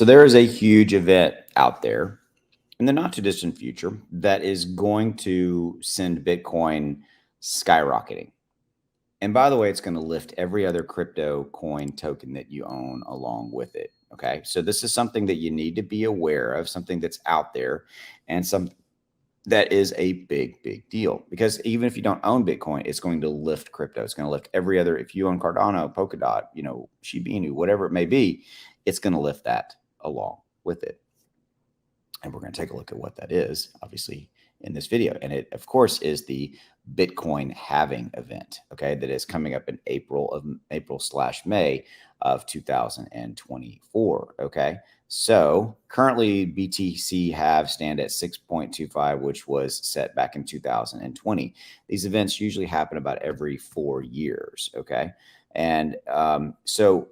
So there is a huge event out there in the not too distant future that is going to send Bitcoin skyrocketing. And by the way, it's going to lift every other crypto coin token that you own along with it. Okay. So this is something that you need to be aware of, something that's out there and some that is a big, big deal because even if you don't own Bitcoin, it's going to lift crypto. It's going to lift every other, if you own Cardano, Polkadot, Shiba Inu, whatever it may be, it's going to lift that along with it. And we're going to take a look at what that is, obviously, in this video. And it, of course, is the Bitcoin halving event, okay, that is coming up in April/May of 2024, okay? So currently BTC halves stand at 6.25, which was set back in 2020. These events usually happen about every 4 years, okay? And so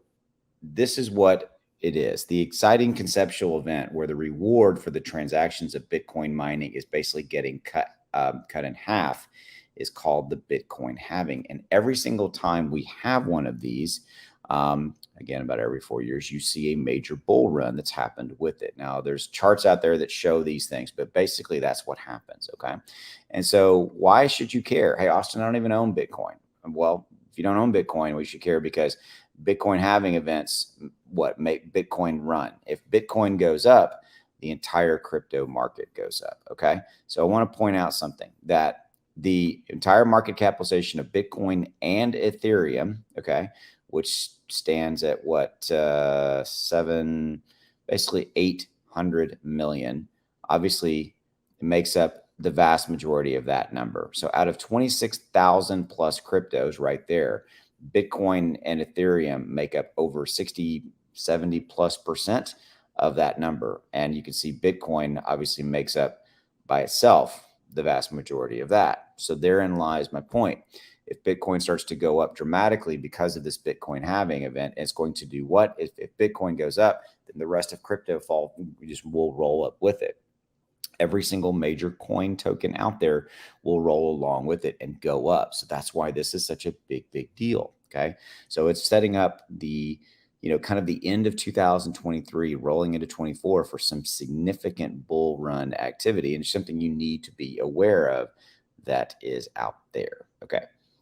this is what it is. The exciting conceptual event where the reward for the transactions of Bitcoin mining is basically getting cut in half is called the Bitcoin halving. And every single time we have one of these, again, about every 4 years, you see a major bull run that's happened with it. Now, there's charts out there that show these things, but basically that's what happens, okay? And so why should you care? Hey, Austin, I don't even own Bitcoin. Well, if you don't own Bitcoin, we should care because Bitcoin halving events make Bitcoin run. If Bitcoin goes up, the entire crypto market goes up. Okay. So I want to point out something that the entire market capitalization of Bitcoin and Ethereum, okay, which stands at basically 800 million, obviously it makes up the vast majority of that number. So out of 26,000 plus cryptos right there, Bitcoin and Ethereum make up over 60, 70+% of that number. And you can see Bitcoin obviously makes up by itself the vast majority of that. So therein lies my point. If Bitcoin starts to go up dramatically because of this Bitcoin halving event, it's going to do what? If Bitcoin goes up, then the rest of crypto will roll up with it. Every single major coin token out there will roll along with it and go up. So that's why this is such a big, big deal. Okay. So it's setting up the, kind of the end of 2023, rolling into 24 for some significant bull run activity and something you need to be aware of that is out there. Okay.